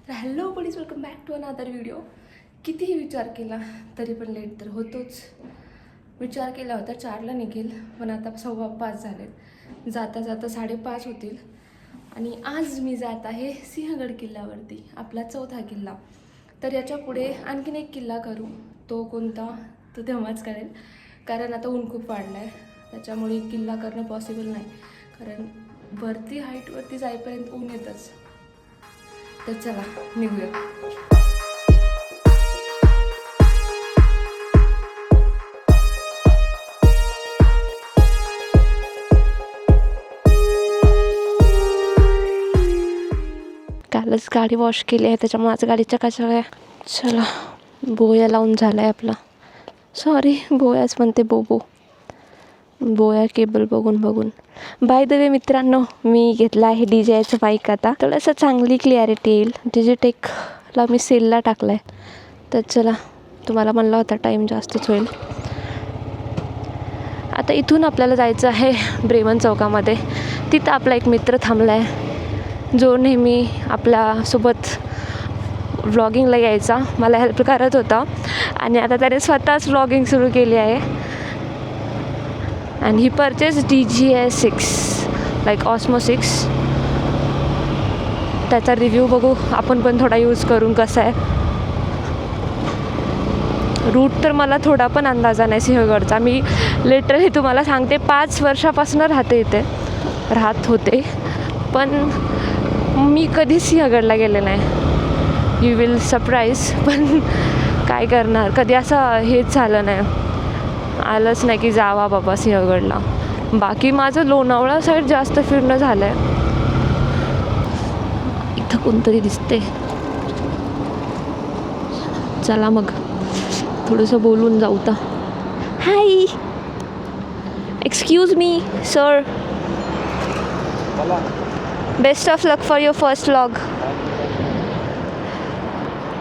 तर hello please welcome back to another video. कितीही विचार केला तरी पण लेट तर होतोच. विचार केला होता 4ला निघेल, पण आता 5:15 झालेत. जाता जाता 5:30 होतील. आणि आज मी जात आहे सिंहगड किल्ल्यावरती, आपला 4था किल्ला. तर याच्या पुढे आणखीन एक किल्ला करू. तो कोणता तो तेव्हाच कळेल, कारण आता ऊन खूप वाढलं आहे. त्याच्यामुळे किल्ला करणं पॉसिबल नाही, कारण वरती हाईटवरती जाईपर्यंत ऊन येतच. तर चला निघूया. कालच गाडी वॉश केली आहे, त्याच्यामुळे आज गाडीच्या कशा काय. चला बोया लावून झाला आहे आपला. सॉरी बोयाच म्हणते, बोया केबल बघून. बाय द वे मित्रांनो, मी घेतला आहे DJIचं बाईक. आता थोडंसं चांगली क्लिअरिटी येईल. डिजिटेकला मी सेलला टाकला आहे. तर चला, तुम्हाला म्हणला होता टाईम जास्तच होईल. आता इथून आपल्याला जायचं आहे ब्रेमन चौकामध्ये. तिथं आपला एक मित्र थांबला आहे, जो नेहमी आपल्यासोबत व्लॉगिंगला यायचा, मला हेल्प करत होता. आणि आता त्याने स्वतःच व्लॉगिंग सुरू केली आहे. and he purchased DJI 6 like Osmo 6. त्याचा रिव्ह्यू बघू आपण पण थोडा यूज करून कसा आहे. रूट तर मला थोडा पण अंदाजा नाही सिंहगडचा. मी लिटरली तुम्हाला सांगते 5 वर्षापासून राहत होते, पण मी कधी सिंहगडला गेले नाही. You will surprise. पण काय करणार, कधी असं हेच झालं नाही, आलंच नाही की जावा बाबा सिंहगडला. बाकी माझं लोणावळा साईड जास्त फिरणं झालं आहे. इथं कोणतरी दिसते, चला मग थोडंसं बोलून जाऊ. तर hi, excuse me sir, best of luck for your first vlog.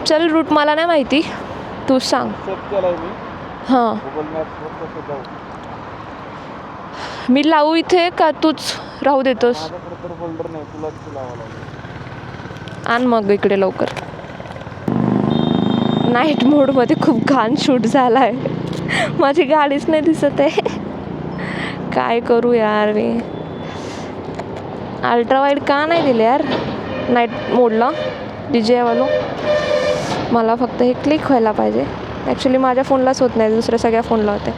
चल रूट मला नाही माहिती, तूच सांग. हां, मी लावू इथे का तूच राहू देतोस? आण मग इकडे लवकर. नाईट मोडमध्ये खूप घाण शूट झाला आहे. माझी गाडीच नाही दिसत आहे. काय करू यार, मी अल्ट्रा वाईड का नाही दिले यार नाईट मोडला DJIवालो. मला फक्त हे क्लिक व्हायला पाहिजे. ॲक्च्युली माझ्या फोनलाच होत नाही, दुसऱ्या सगळ्या फोनला होते.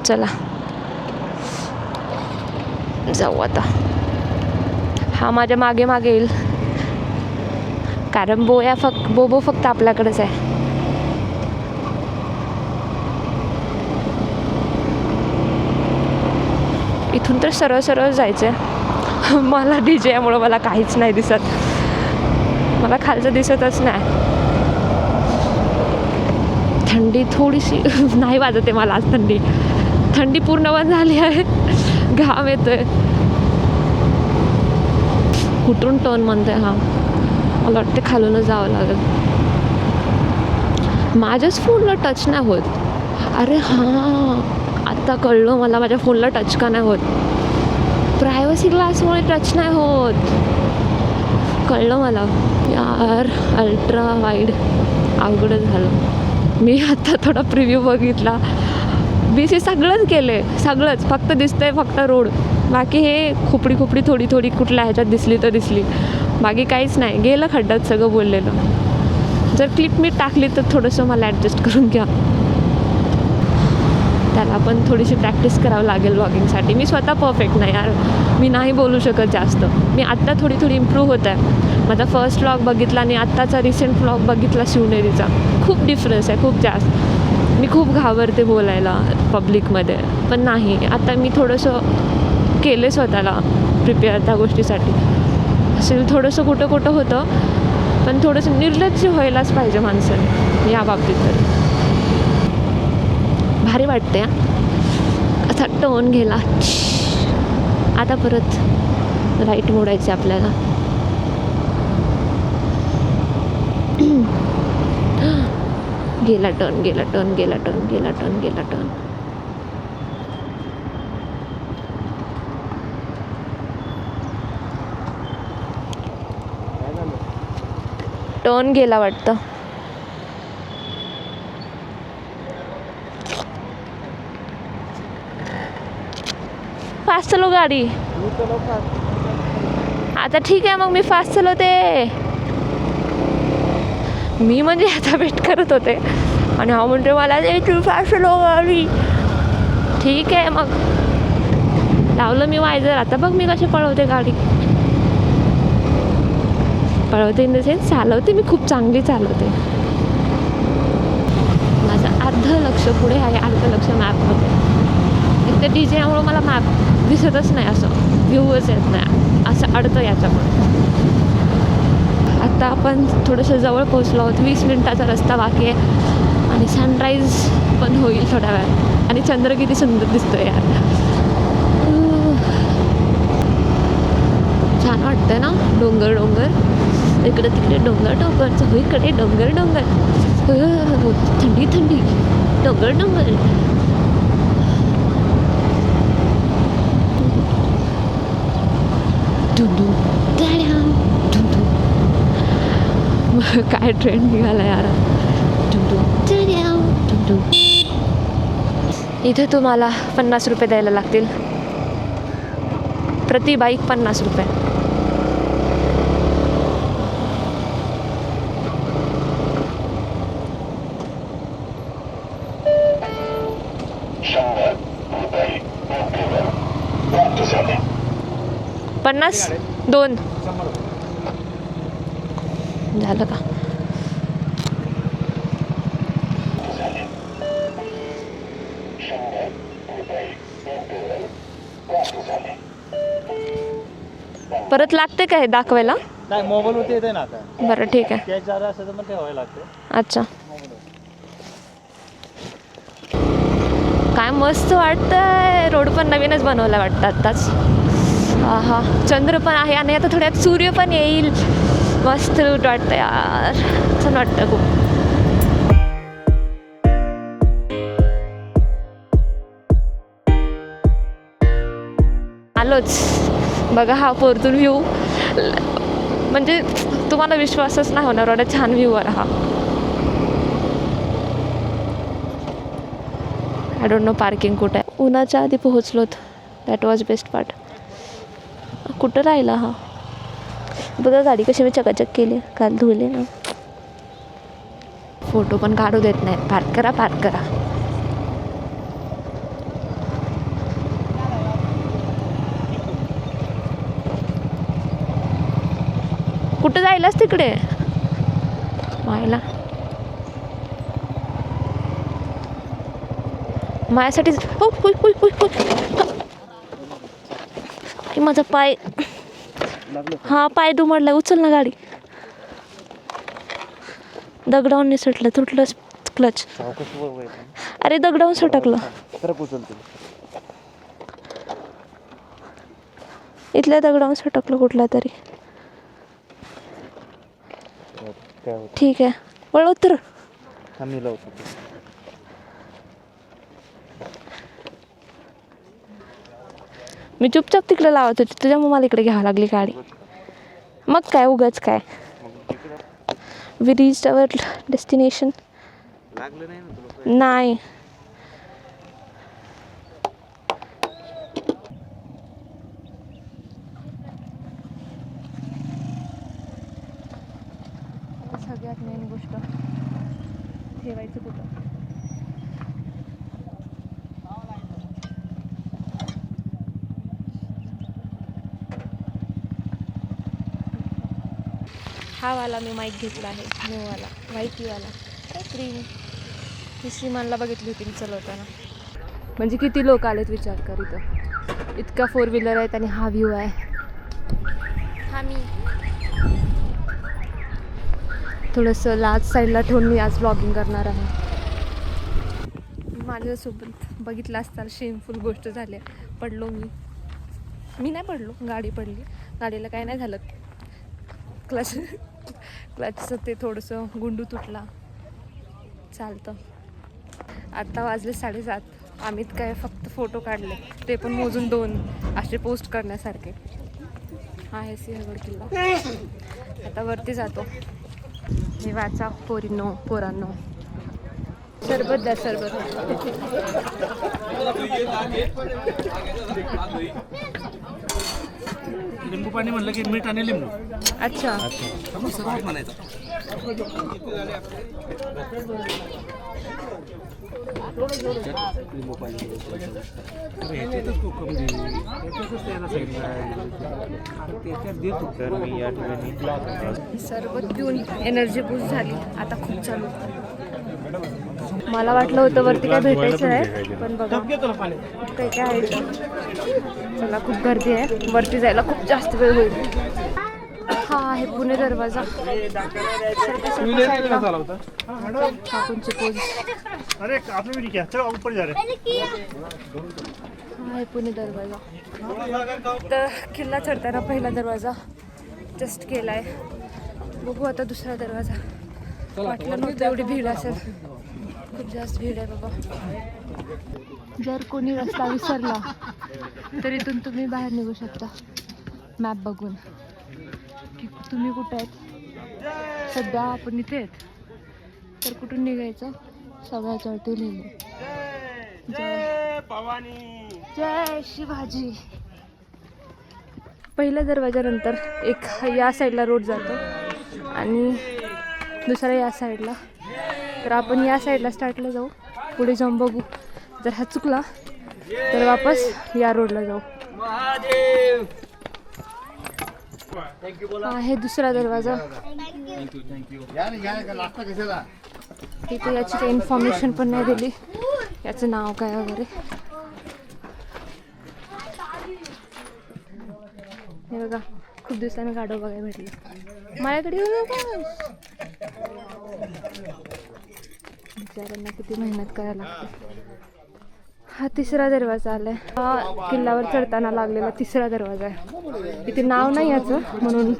चला जाऊ आता. हा माझ्या मागे येईल, कारण बोबो फक्त आपल्याकडेच आहे. इथून तर सरळ जायचं आहे. मला DJIमुळं मला काहीच नाही दिसत, मला खालचं दिसतच नाही. थंडी थोडीशी नाही वाजते मला आज. थंडी पूर्ण बंद झाली आहे. घाम येतोय. कुठून टर्न म्हणतोय हा, मला वाटते खालूनच जावं लागेल. माझ्याच फोनला टच नाही होत. अरे हां, आत्ता कळलं मला, माझ्या फोनला टच का नाही होत. प्रायव्हसी ग्लासमुळे टच नाही होत, कळलं मला यार. अल्ट्रा वाईड अवघडच झालं. मी आता थोडा प्रिव्ह्यू बघितला, BC सगळंच केले, सगळंच. फक्त दिसतंय फक्त रोड. बाकी हे खोपडी थोडी कुठल्या ह्याच्यात दिसली तर दिसली, बाकी काहीच नाही. गेलं खड्ड्यात सगळं बोललेलं. जर क्लिप मी टाकली तर थोडंसं मला ॲडजस्ट करून घ्या. त्याला पण थोडीशी प्रॅक्टिस करावं लागेल व्लॉगिंगसाठी. मी स्वतः परफेक्ट नाही यार, मी नाही बोलू शकत जास्त. मी आत्ता थोडी इम्प्रूव्ह होत आहे. माझा फर्स्ट व्लॉग बघितला आणि आत्ताचा रिसेंट व्लॉग बघितला शिवनेरीचा, खूप डिफरन्स आहे, खूप जास्त. मी खूप घाबरते बोलायला पब्लिकमध्ये, पण नाही, आता मी थोडंसं केले स्वतःला प्रिपेअर त्या गोष्टीसाठी. असेल थोडंसं कुठं होतं, पण थोडंसं निर्लज्ज व्हायलाच पाहिजे माणसाने या बाबतीत. तरी भारी वाटते. असा टर्न गेला, आता परत राईट मोडायचे आपल्याला. गेला टर्न. टर्न गेला वाटतं. फास्ट चालव गाडी. आता ठीक आहे मग मी फास्ट चालवते. मी म्हणजे आता वेट करत होते आणि हा म्हणते मला तू फास्ट चालव गाडी. ठीक आहे मग लावलं मी वायझर. आता बघ मी कशी पळवते गाडी. पळवते इन द सेन्स चालवते मी खूप चांगली चालवते. माझं अर्धं लक्ष पुढे आहे, अर्धं लक्ष मॅपमध्ये. एक तर डीजेमुळं मला मॅप दिसतच नाही, असं व्ह्यूच येत नाही, असं अडतं याच्यामुळे. आता आपण थोडंसं जवळ पोहोचलो आहोत. 20 मिनिटाचा रस्ता बाकी आहे आणि सनराईज पण होईल थोड्या वेळात. आणि चंद्र किती सुंदर दिसतोय यार. छान वाटतंय ना. डोंगर डोंगर इकडे तिकडे, डोंगर डोंगर सगळीकडे डोंगर डोंगर. थंडी थंडी, डोंगर डोंगर. काय ट्रेंड निघाला यार. इथे तुम्हाला 50 रुपये द्यायला लागतील. प्रति बाईक 50 रुपये. पन्नास 2 झालं का. परत लागते का हे दाखवायला. नाही मोबाईल होते येते ना आता. बरं ठीक आहे. कॅश झालं असं तर मग ठेवायला लागते. अच्छा काय मस्त वाटतंय. रोड पण नवीनच बनवला वाटतं आत्ताच. हा हा चंद्र पण आहे आणि आता थोड्यात सूर्य पण येईल. मस्त वाटतं यार. छान वाटतं खूप. आलोच बघा हा पोरतून व्ह्यू. म्हणजे तुम्हाला विश्वासच नाही होणार एवढा छान व्ह्यू आहे हा. आय डोंट नो पार्किंग कुठं आहे. उन्हाच्या आधी पोहोचलोत. That was best part. कुठं राहिला हा. बघा गाडी कशी मी चकाचक केली. काल धुले ना. फोटो पण काढू देत नाहीत. पार्क करा पार्क करा. कुठं जायलाच तिकडे मायला. माझ्यासाठी माझा पाय. हा पाय दुमडला. उचल ना गाडी. दगडावून निसटलं. तुटलं क्लच. अरे दगडावून सटकलं. इथल्या दगडावून सटकलं कुठला तरी. ठीक आहे वळव तर. मी चुपचाप तिकडे लावत होती तुझ्यामुळे मला इकडे घ्यावं लागली गाडी. मग काय उगाच काय. We reached our destination. नाही सगळ्यात मेन गोष्ट ठेवायचं कुठं. हा वाला मी माईक घेतला आहे. न्यूवाला व्हाईटवाला क्रीम. ही श्रीमानला बघितली होती मी चलवताना. म्हणजे किती लोक आलेत विचार कर. इथं इतका 4 व्हीलर आहेत आणि हा व्ह्यू आहे. हा मी थोडंसं लास्ट साईडला ठेवून मी आज ब्लॉगिंग करणार आहे. माझ्यासोबत बघितलं असताना शेमफुल गोष्ट झाली. पडलो मी नाही पडलो. गाडी पडली. गाडीला काय नाही झालं. क्लचचं ते थोडंसं गुंडू तुटला. चालतं. आत्ता वाजले 7:30. आम्ही काय फक्त फोटो काढले ते पण मोजून 2 असे पोस्ट करण्यासारखे. हा आहे सिंहगड किल्ला. आता वरती जातो. म्हणजे वाचा पोरींनो पोरांनो. सरबत द्या सरबत. लिंबू पाणी म्हणलं की मीठ आणि लिंबू. अच्छा म्हणायचं. लिंबू पाणी ह्याच्यातच कोकम दे, ह्याच्यातच त्याला त्याच्यात देतो. तर मी या ठिकाणी सरबत पिऊन एनर्जी बूस्ट झाली. आता खूप चालू. मला वाटलं होतं वरती काय भेटायचं आहे, पण बघा काही काय आहे इथं. चला खूप गर्दी आहे, वरती जायला खूप जास्त वेळ होईल. हा आहे पुणे दरवाजा. ठाकूरची पोज. अरे आपने भी नहीं किया, चलो ऊपर जा रहे हैं. हा आहे पुणे दरवाजा. तर किल्ला चढताना पहिला दरवाजा जस्ट केलाय. बघू आता दुसरा दरवाजा. वाटलं नव्हतं एवढी भीड असेल. खूप जास्त भीड आहे बाबा. जर कोणी रस्ता विसरला तर इथून तुम्ही बाहेर निघू शकता मॅप बघून की तुम्ही कुठे आहेत. सध्या आपण इथे आहेत, तर कुठून निघायचं सगळ्याच्यावरती लिहिलं. जय शिवाजी. पहिल्या दरवाजानंतर एक या साईडला रोड जातो आणि दुसरा या साईडला. तर आपण या साईडला स्टार्टला जाऊ, पुढे जाऊन बघू. जर हा चुकला तर वापस या रोडला जाऊ. हा आहे दुसरा दरवाजा. इथे याची काही इन्फॉर्मेशन पण नाही दिली, याचं नाव काय वगैरे. हे बघा खूप दिवसांनी गाढव बघायला भेटलं. माझ्याकडे येऊ नकोस. बिचाऱ्यांना किती मेहनत करायला लागते. हा तिसरा दरवाजा आलाय. हा किल्ल्यावर चढताना लागलेला तिसरा दरवाजा आहे. इथे नाव नाही याचं म्हणून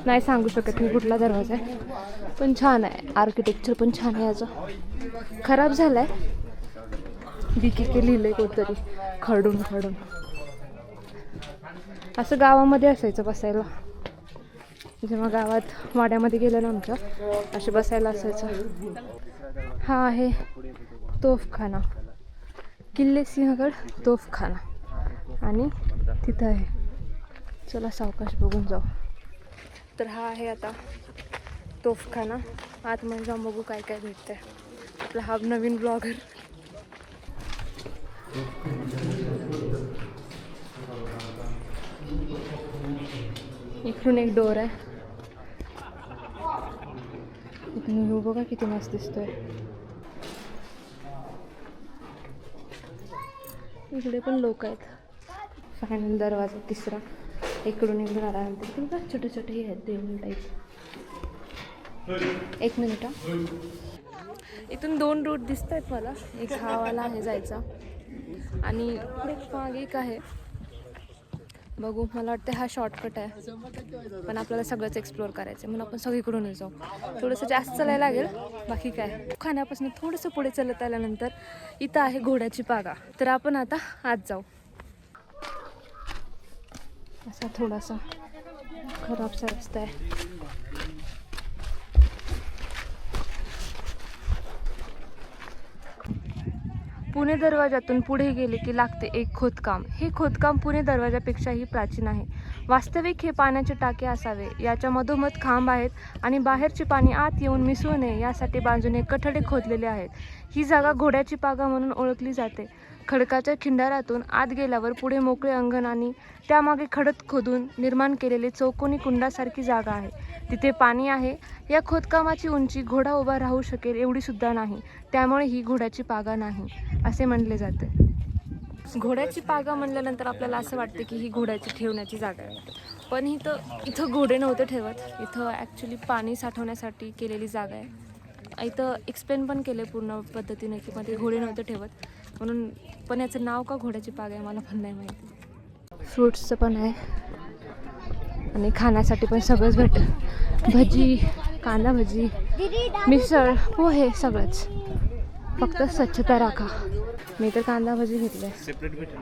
नाही सांगू शकत मी कुठला दरवाजा आहे, पण छान आहे. आर्किटेक्चर पण छान आहे याचं. खराब झालाय, BKK लिहिलंय कोणतरी खरडून खरडून. असं गावामध्ये असायचं बसायला. जेव्हा गावात वाड्यामध्ये गेलं ना आमच्या, असे बसायला असायचं. हा आहे तोफखाना, किल्ले सिंहगड तोफखाना. आणि तिथं आहे, चला सावकाश बघून जाऊ. तर हा आहे आता तोफखाना. आतमध्ये जाऊन बघू काय काय भेटतंय. आपला हा नवीन ब्लॉगर. इकडून एक डोर आहे. इथून व्ह्यू बघा किती मस्त दिसतोय. इकडे पण लोक आहेत. फायनल दरवाजा तिसरा. इकडून आल्यानंतर बघा छोटे छोटे हे आहेत देऊळ टाईप. एक मिनिट. इथून 2 रूट दिसत आहेत मला. एक हा वाला आहे जायचा आणि पुढे मागे एक आहे. बघू, मला वाटतं हा शॉर्टकट आहे, पण आपल्याला सगळंच एक्सप्लोअर करायचं आहे म्हणून आपण सगळीकडूनच जाऊ. थोडंसं जास्त चालायला लागेल, बाकी काय. खाण्यापासून थोडंसं पुढे चालत आल्यानंतर इथं आहे घोड्याची पागा. तर आपण आता आत जाऊ. असा थोडासा खराबसा रस्ता आहे. पुणे दरवाजातून पुढे गेले की लागते एक खोदकाम. हे खोदकाम पुणे दरवाजापेक्षाही प्राचीन आहे. वास्तविक हे पाण्याचे टाके असावे. याच्या मधोमध खांब आहेत आणि बाहेरचे पाणी आत येऊन मिसळू नये यासाठी बाजूने कठडे खोदलेले आहेत. ही जागा घोड्याची पागा म्हणून ओळखली जाते. खडकाच्या खिंडारातून आत गेल्यावर पुढे मोकळे अंगण आणि त्यामागे खडक खोदून निर्माण केलेले चौकोनी कुंडासारखी जागा आहे. तिथे पाणी आहे. या खोदकामाची उंची घोडा उभा राहू शकेल एवढी सुद्धा नाही, त्यामुळे ही घोड्याची पागा नाही असे म्हणले जाते. घोड्याची पागा म्हणल्यानंतर आपल्याला असं वाटते की ही घोड्याची ठेवण्याची जागा आहे, पण इथं घोडे नव्हते ठेवत. इथं ॲक्च्युली पाणी साठवण्यासाठी केलेली जागा आहे. इथं एक्सप्लेन पण केलं आहे पूर्ण पद्धतीने की मध्ये घोडे नव्हते ठेवत म्हणून. पण याचं नाव का घोड्याची पागा आहे मला पण नाही माहिती. फ्रूट्सचं पण आहे आणि खाण्यासाठी पण सगळंच भेटतं. भजी, कांदा भजी, मिसळ, पोहे सगळंच. फक्त स्वच्छता राखा. मी तर कांदा भजी घेतले. सेपरेट भेटेल.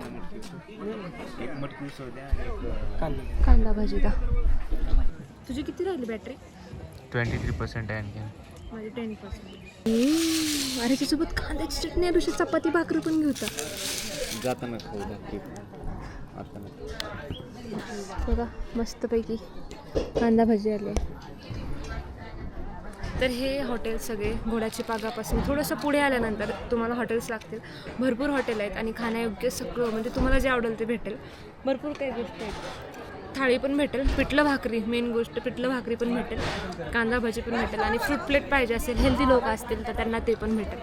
कांदा भजी दा. तुझी किती राहिली बॅटरी? 23% आहे आणखी. माझी 10%. अरे त्याच्यासोबत कांद्याची चटणी आणि चपाती भाकरी पण घेऊता जाताना खाऊ आता बघा मस्तपैकी कांदा भाजी आली. तर हे हॉटेल सगळे घोड्याची पागापासून थोडंसं पुढे आल्यानंतर तुम्हाला हॉटेल्स लागतील. भरपूर हॉटेल आहेत आणि खाण्यायोग्य सगळं म्हणजे तुम्हाला जे आवडेल ते भेटेल. भरपूर काही गोष्टी आहेत. थाळी पण भेटेल, पिठलं भाकरी मेन गोष्ट, पिठलं भाकरी पण भेटेल, कांदा भाजी पण भेटेल आणि फ्रूट प्लेट पाहिजे असेल, हेल्दी लोक असतील तर त्यांना ते पण भेटेल.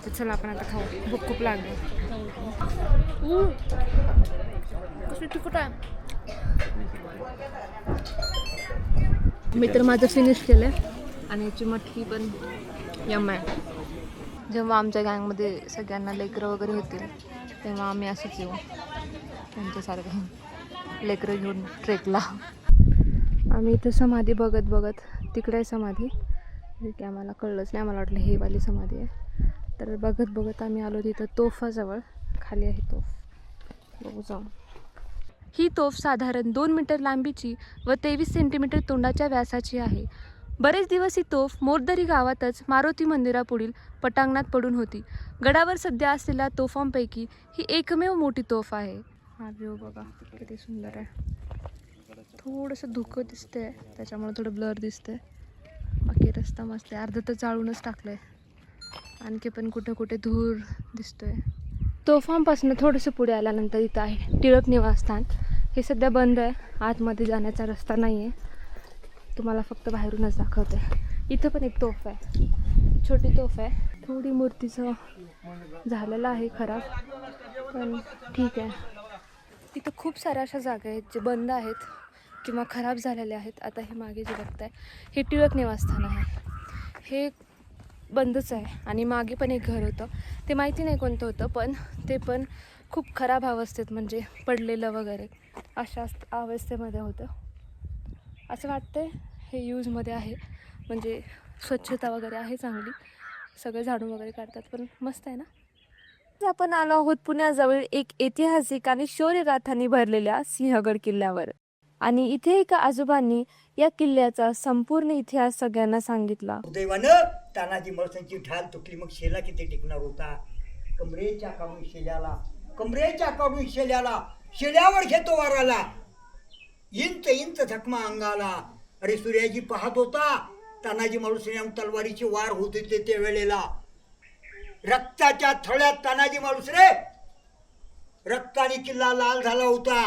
तर चला आपण आता खाऊ, भूक खूप लागली. कसं तिखट आहे. मी तर माझं फिनिश केलं आहे आणि याची मटकी पण यम आहे. जेव्हा आमच्या गँगमध्ये सगळ्यांना लेकरं वगैरे होतील तेव्हा आम्ही असंच येऊ त्यांच्यासारखं लेकरं घेऊन ट्रेकला. आम्ही इथं समाधी बघत बघत तिकडे आहे समाधी, की आम्हाला कळलंच नाही, आम्हाला वाटलं हे वाली समाधी आहे. तर बघत बघत आम्ही आलो तिथं तोफाजवळ. खाली आहे तोफ, बघू जाऊ. ही तोफ साधारण 2 मीटर लांबीची व 23 सेंटीमीटर तोंडाच्या व्यासाची आहे. बरेच दिवस ही तोफ मोरदरी गावातच मारुती मंदिरापुढील पटांगणात पडून होती. गडावर सध्या असलेल्या तोफांपैकी ही एकमेव मोठी तोफ आहे. हा व्ह्यू बघा किती सुंदर आहे. थोडंसं धुकं दिसतंय त्याच्यामुळे थोडं ब्लर दिसतंय. बाकी रस्ता मस्त आहे. अर्ध तर जाळूनच टाकलंय. आणखी पण कुठे कुठे धूर दिसतोय. तोफांपासून थोडंसं पुढे आल्यानंतर इथं आहे टिळक निवासस्थान. हे सध्या बंद आहे, आतमध्ये जाण्याचा रस्ता नाही आहे. तुम्हाला फक्त बाहेरूनच दाखवते. इथं पण एक तोफ आहे, छोटी तोफ आहे. थोडी मूर्तीचं झालेलं आहे खराब, पण ठीक आहे. इथं खूप साऱ्या अशा जागा आहेत जे बंद आहेत किंवा खराब झालेल्या आहेत. आता हे मागे जे बघताय हे टिळक निवासस्थान आहे. हे बंदच आहे आणि मागे पण एक घर होतं, ते माहिती नाही कोणतं होतं, पण ते पण खूप खराब अवस्थेत म्हणजे पडलेलं वगैरे अशा अवस्थेमध्ये होतं. असं वाटतंय हे यूजमध्ये आहे, म्हणजे स्वच्छता वगैरे आहे चांगली, सगळे झाडू वगैरे काढतात, पण मस्त आहे ना. आपण आलो आहोत पुण्याजवळ एक ऐतिहासिक आणि शौर्यगाथांनी भरलेल्या सिंहगड किल्ल्यावर. आणि इथे एका आजोबांनी या किल्ल्याचा संपूर्ण इतिहास सगळ्यांना सांगितला. दुर्दैवानं तानाजी मालुसरेंची ढाल तुटली, मग शेला किती टिकणार होता. कमरेच्या काढून शेल्याला, कमरेच्या काढून शेल्याला, शेल्यावर घेतो वाराला, इंच इंच झकमा अंगाला. अरे सूर्याजी पाहत होता तानाजी मालुसरे तलवारीचे वार होत होते त्या वेळेला. रक्ताच्या थळ्यात तानाजी मालुसरे, रक्ताने किल्ला लाल झाला होता.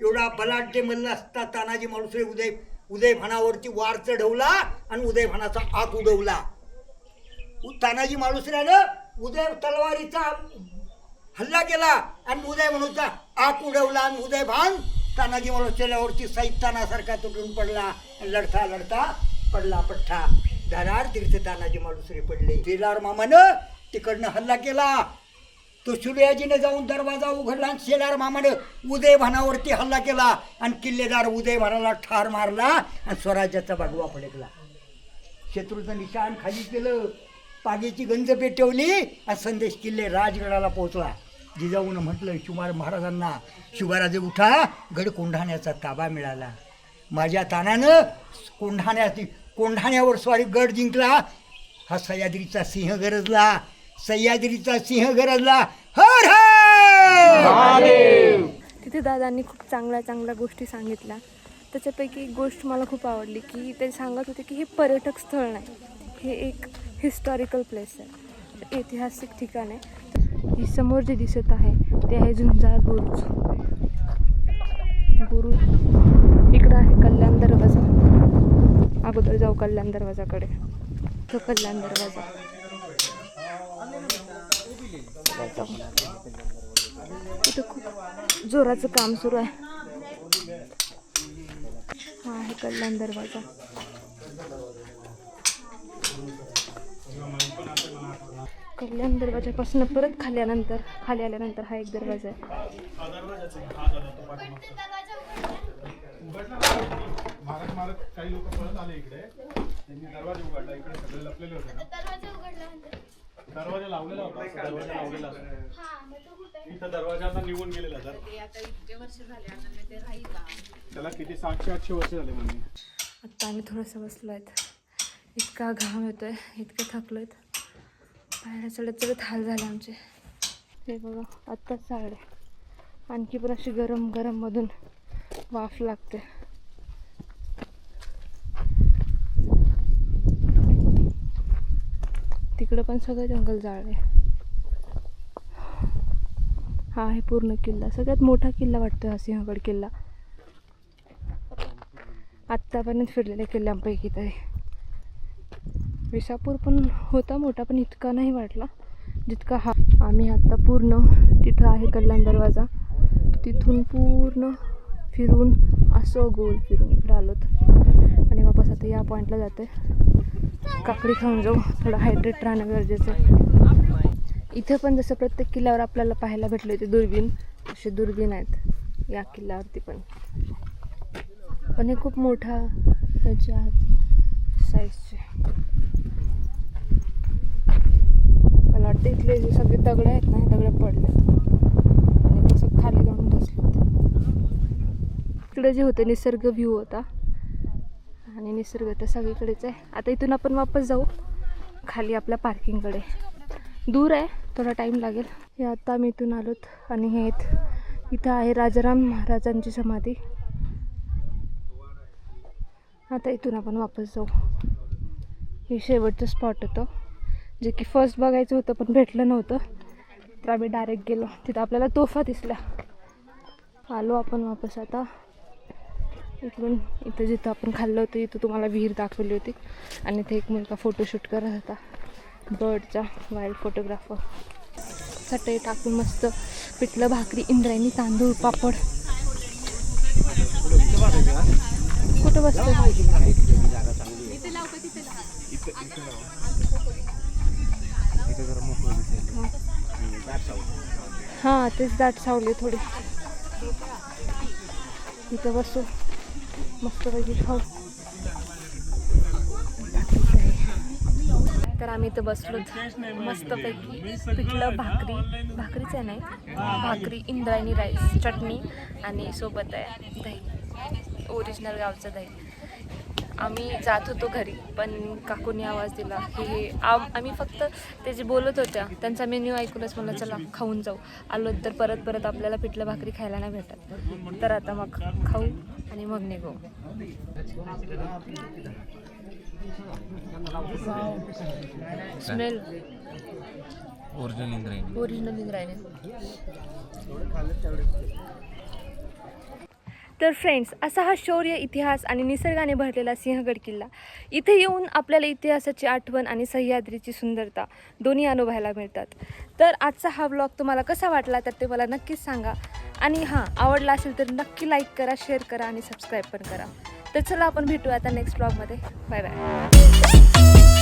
एवढा बलाढ्य मल्ल असता तानाजी मालुसरे उदयभानावरती वार चढवला आणि उदयभानाचा आत उडवला. तानाजी मालुसऱ्यानं तलवारीचा हल्ला केला आणि उदयभानूचा आत उडवला आणि उदयभान तानाजी मालुसऱ्यावरती सैतानासारखा तुटून पडला आणि लढता लढता पडला पठ्ठा. दारार तीर्थ तानाजी मालुसरे पडले. शेलार मामानं तिकडनं हल्ला केला. तो सूर्याजीने जाऊन दरवाजा उघडला आणि शेलार मामानं उदयभानावरती हल्ला केला आणि किल्लेदार उदयभानाला ठार मारला आणि स्वराज्याचा बागवा फडकला. शत्रूचं निशाण खाली केलं, पागेची गंज पेटवली आणि संदेश किल्ले राजगडाला पोहोचला. जिजाऊनं म्हटलं शिवाजी महाराजांना, शिवाराजे उठा, गड कोंढाण्याचा ताबा मिळाला. माझ्या तानानं कोंढाण्यावर स्वारी गड जिंकला. हा सह्याद्रीचा सिंह गरजला, सह्याद्रीचा सिंह गरजला. हर हर. तिथे दादांनी खूप चांगल्या गोष्टी सांगितल्या. त्याच्यापैकी एक गोष्ट मला खूप आवडली की ते सांगत होते की हे पर्यटक स्थळ नाही, हे एक हिस्टॉरिकल प्लेस आहे, ऐतिहासिक ठिकाण आहे. ही समोर जे दिसत आहे ते आहे झुंजार बुरुज. इकडं आहे कल्याण दरवाजा. अगोदर जाऊ कल्याण दरवाजाकडे. तो कल्याण दरवाजा इथं खूप जोराचं काम सुरू आहे. हा आहे कल्याण दरवाजा. कल्याण दरवाजापासून परत खाली आल्यानंतर हा एक दरवाजा आहे. काही लोक पळत आले इकडे, त्यांनी दरवाजा उघडला. इकडे सगळे लपलेले होते ना, दरवाजा लावलेला होता. इथं दरवाजा आता निघून गेलेला. त्याला किती 700-800 वर्ष झाले म्हणजे. आत्ता आम्ही थोडंसं बसलो आहेत. इतका घाम येतो आहे, इतके थकलो आहेत. पायऱ्या चढत चढत हाल झाले आमचे. हे बघा आत्ताच साडे आणखी पण अशी गरम गरम मधून वाफ लागते. तिकडं पण सगळं जंगल जाळले. हा आहे पूर्ण किल्ला, सगळ्यात मोठा किल्ला वाटतो हा सिंहगड किल्ला आत्तापर्यंत फिरलेल्या किल्ल्यांपैकी. तरी विसापूर पण होता मोठा, पण इतका नाही वाटला जितका हा. आम्ही आत्ता पूर्ण तिथं आहे कल्याण दरवाजा, तिथून पूर्ण फिरून असं गोल फिरून इकडे आलोत आणि वापस आता या पॉईंटला जाते. काकडी खाऊन जाऊ, थोडं हायड्रेट राहणं गरजेचं आहे. इथे पण जसं प्रत्येक किल्ल्यावर आपल्याला पाहायला भेटले होते दुर्बीण, असे दुर्बीण आहेत या किल्ल्यावरती पण. पण हे खूप मोठा ह्याचे आहेत साईजचे. मला वाटतं इथले जे सगळे दगड आहेत ना, हे दगड पडलेत आणि तसं खाली जाऊन बसलेत. इकडे जे होते निसर्ग व्ह्यू होता आणि निसर्ग तर सगळीकडेच आहे. आता इथून आपण वापस जाऊ खाली आपल्या पार्किंगकडे. दूर आहे, थोडा टाईम लागेल. हे आता आम्ही इथून आलोत आणि हे इथं आहे राजाराम महाराजांची समाधी. आता इथून आपण वापस जाऊ. हे शेवटचं स्पॉट होतं जे की फर्स्ट बघायचं होतं पण भेटलं नव्हतं, तर आम्ही डायरेक्ट गेलो. तिथं आपल्याला तोफा दिसल्या. आलो आपण वापस आता. इकडून इथं जिथं आपण खाल्लं होतं इथं तुम्हाला विहीर दाखवली होती आणि इथे एक मुलगा फोटोशूट करत होता, बर्डचा, वाईल्ड फोटोग्राफर. चटई टाकून मस्त पिठलं भाकरी, इंद्रायणी तांदूळ, पापड. कुठं बसतो? हां तेच दाट सावली थोडी. इथं बसू मस्तपैकी खाऊ. तर आम्ही इथं बसलो मस्तपैकी. पिठलं भाकरीच आहे नाही, भाकरी, इंद्रायणी राईस, चटणी आणि सोबत आहे दही, ओरिजिनल गावचं दही. आम्ही जात होतो घरी पण काकूंनी आवाज दिला की आम्ही फक्त ते जे बोलत होत्या त्यांचा मेन्यू ऐकूनच म्हणलं चला खाऊन जाऊ. आलो तर परत परत आपल्याला पिठलं भाकरी खायला नाही भेटत, तर आता मग खाऊ आणि मग निघू. Smell original Indrayani. तर फ्रेंड्स, असा हा शौर्य, इतिहास आणि निसर्गाने भरलेला सिंहगड किल्ला. इथे येऊन आपल्याला इतिहासाची आठवण आणि सह्याद्रीची सुंदरता दोन्ही अनुभवायला मिळतात. तर आजचा हा व्लॉग तुम्हाला कसा वाटला तर ते मला नक्कीच सांगा. आणि हां, आवडला असेल तर नक्की लाईक करा, शेअर करा आणि सबस्क्राईब पण करा. तर चला आपण भेटू आता नेक्स्ट व्लॉगमध्ये. Bye bye.